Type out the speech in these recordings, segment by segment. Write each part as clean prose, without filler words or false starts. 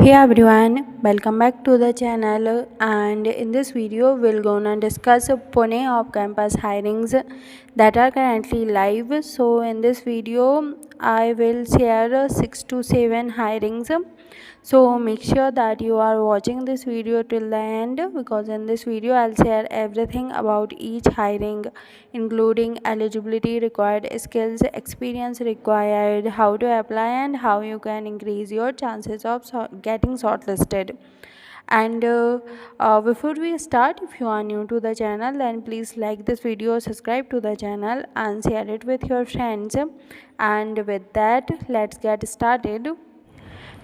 Hey everyone, welcome back to the channel, and in this video we're gonna discuss Pune off-campus hirings that are currently live. So in this video I will share 6 to 7 hirings. So make sure that you are watching this video till the end, because in this video I'll share everything about each hiring, including eligibility required, skills, experience required, how to apply, and how you can increase your chances of getting shortlisted. And before we start, if you are new to the channel, then please like this video, subscribe to the channel, and share it with your friends. And with that, let's get started.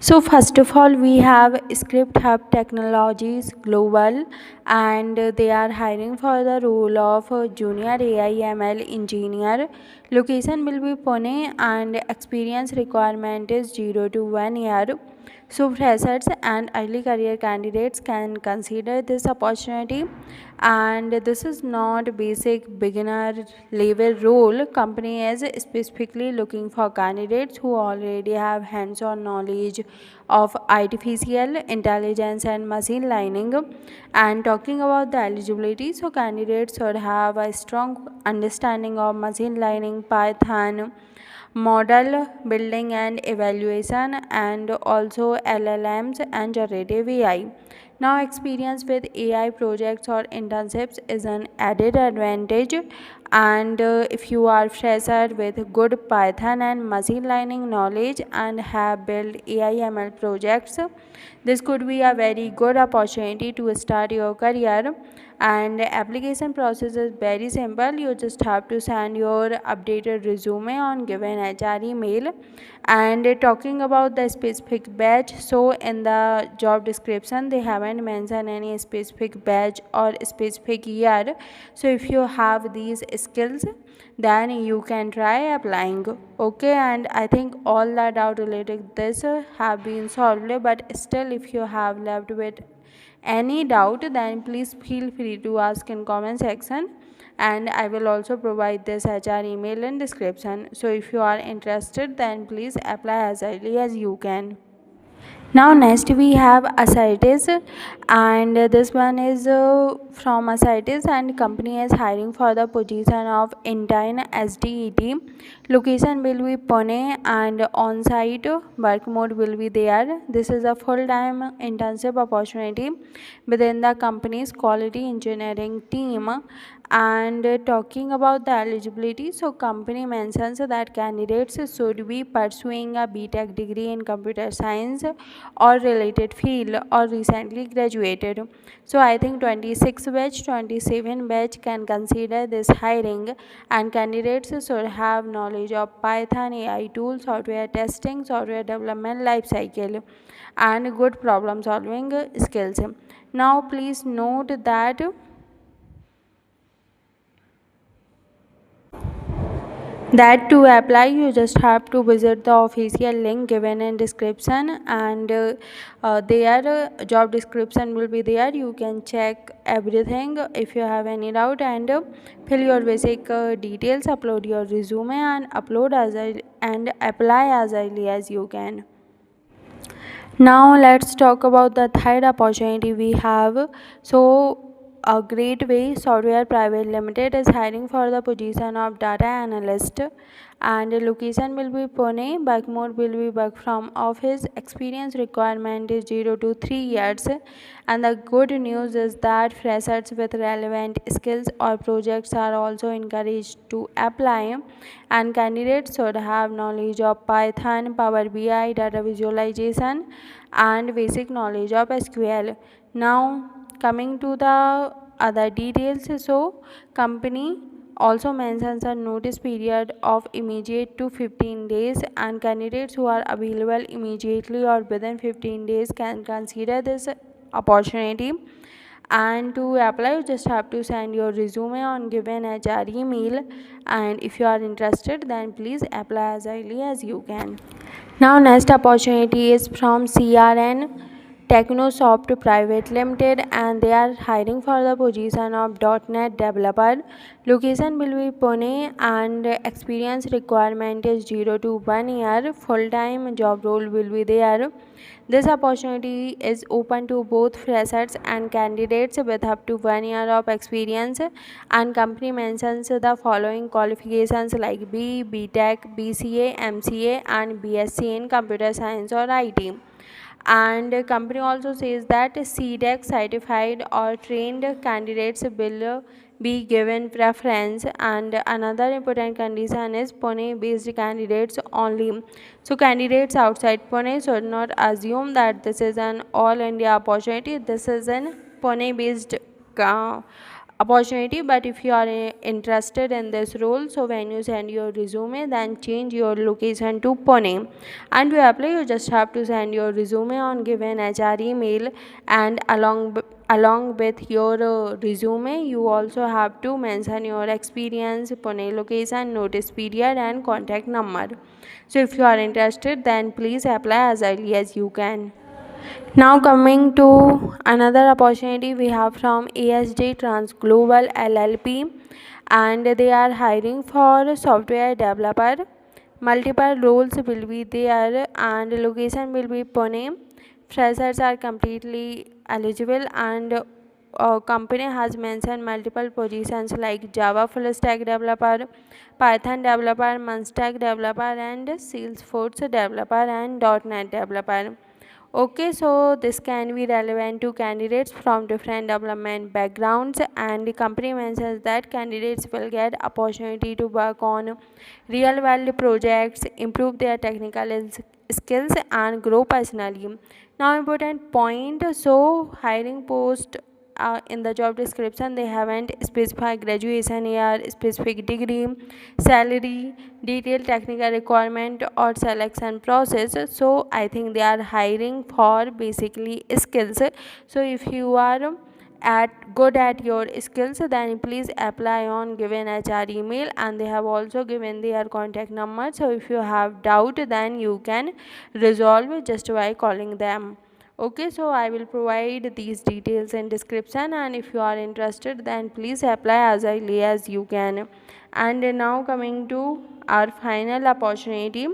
So first of all, we have ScriptsHub Technologies Global, and they are hiring for the role of junior AI ML engineer. Location will be Pune, and experience requirement is 0 to 1 year. So freshers and early career candidates can consider this opportunity, and this is not basic beginner level role. Company is specifically looking for candidates who already have hands-on knowledge of artificial intelligence and machine learning. And talking about the eligibility, so candidates should have a strong understanding of machine learning, Python, model building and evaluation, and also LLMs and generative AI. Now, experience with AI projects or internships is an added advantage. And if you are fresher with good Python and machine learning knowledge and have built AI ML projects, this could be a very good opportunity to start your career. And application process is very simple. You just have to send your updated resume on given HR email. And talking about the specific batch, so in the job description they haven't mentioned any specific batch or specific year. So if you have these skills, then you can try applying. Okay, and I think all the doubt related this have been solved, but still if you have left with any doubt, then please feel free to ask in comment section, and I will also provide this HR email in description. So if you are interested, then please apply as early as you can. Now next we have Icertis, and this one is from Icertis, and company is hiring for the position of intern SDET. Location will be Pune, and on-site work mode will be there. This is a full-time internship opportunity within the company's quality engineering team. And talking about the eligibility, so company mentions that candidates should be pursuing a BTech degree in computer science or related field or recently graduated. So I think 26 batch, 27 batch can consider this hiring, and candidates should have knowledge of Python, AI tools, software testing, software development life cycle, and good problem solving skills. Now please note that to apply you just have to visit the official link given in description, and their job description will be there. You can check everything if you have any doubt, and fill your basic details, upload your resume, and apply as early as you can. Now let's talk about the third opportunity we have. So a Greatway Software Pvt Limited is hiring for the position of data analyst, and the location will be Pune. Work mode will be work from office. Experience requirement is 0 to 3 years, and the good news is that freshers with relevant skills or projects are also encouraged to apply, and candidates should have knowledge of Python, Power BI, data visualization, and basic knowledge of SQL. Now coming to the other details, so company also mentions a notice period of immediate to 15 days, and candidates who are available immediately or within 15 days can consider this opportunity. And to apply, you just have to send your resume on given HR email, and if you are interested, then please apply as early as you can. Now next opportunity is from CRN Technosoft Pvt Limited, and they are hiring for the position of .NET developer. Location will be Pune, and experience requirement is 0 to 1 year. Full-time job role will be there. This opportunity is open to both freshers and candidates with up to 1 year of experience, and company mentions the following qualifications like BTech, BCA, MCA and BSc in computer science or IT. And company also says that CDEC certified or trained candidates will be given preference, and another important condition is Pune based candidates only. So candidates outside Pune should not assume that this is an all India opportunity. This is an Pune based opportunity, but if you are interested in this role, so when you send your resume, then change your location to Pune, and to apply you just have to send your resume on given HR email, and along with your resume you also have to mention your experience, Pune location, notice period and contact number. So if you are interested, then please apply as early as you can. Now coming to another opportunity we have from ASJ TransGlobal LLP, and they are hiring for software developer. Multiple roles will be there, and location will be Pune. Freshers are completely eligible, and company has mentioned multiple positions like Java full stack developer, Python developer, MERN Stack developer and Salesforce developer and .NET developer. Okay, so this can be relevant to candidates from different development backgrounds, and the company mentions that candidates will get opportunity to work on real world projects, improve their technical skills and grow personally. Now important point, so hiring post in the job description they haven't specified graduation year, specific degree, salary, detailed technical requirement or selection process. So I think they are hiring for basically skills. So if you are good at your skills, then please apply on given HR email, and they have also given their contact number. So if you have doubt, then you can resolve just by calling them. Okay, so I will provide these details in description, and if you are interested, then please apply as early as you can. And now coming to our final opportunity,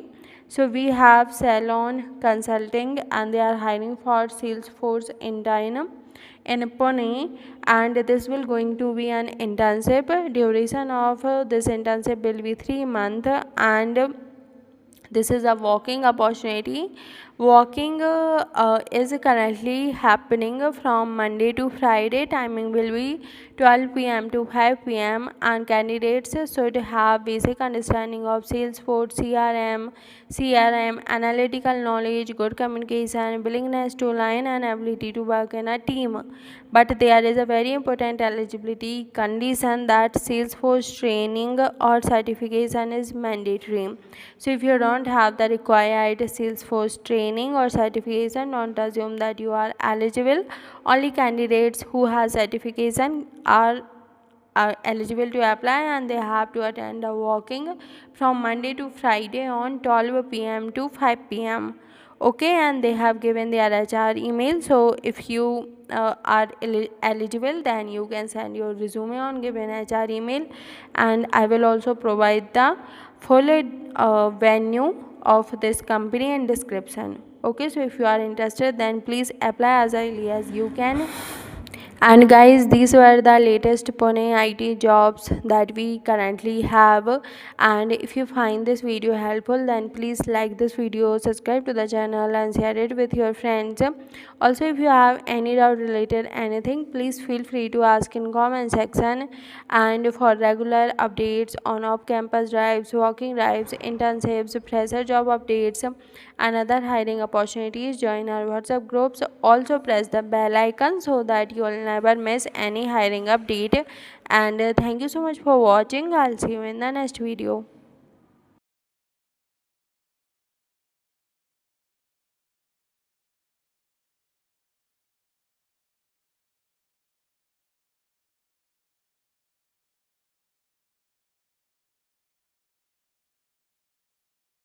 so we have Saleon Consulting, and they are hiring for Salesforce intern in Pune, and this will going to be an internship. Duration of this internship will be 3 months, and this is a walking opportunity. Walking is currently happening from Monday to Friday. Timing will be 12 p.m. to 5 p.m. and candidates should have basic understanding of Salesforce, CRM, analytical knowledge, good communication, willingness to learn and ability to work in a team. But there is a very important eligibility condition that Salesforce training or certification is mandatory. So if you don't have the required Salesforce training or certification, don't assume that you are eligible. Only candidates who have certification are eligible to apply, and they have to attend the walking from Monday to Friday on 12 p.m. to 5 p.m. Okay, and they have given their HR email. So if you are eligible, then you can send your resume on given HR email, and I will also provide the full venue of this company in description. Okay, so if you are interested, then please apply as early as you can. And guys, these were the latest Pune IT jobs that we currently have. And if you find this video helpful, then please like this video, subscribe to the channel and share it with your friends. Also, if you have any doubt related anything, please feel free to ask in comment section. And for regular updates on off-campus drives, walking drives, internships, fresher job updates and other hiring opportunities, join our WhatsApp groups. Also press the bell icon so that you will never miss any hiring update. And thank you so much for watching. I'll see you in the next video.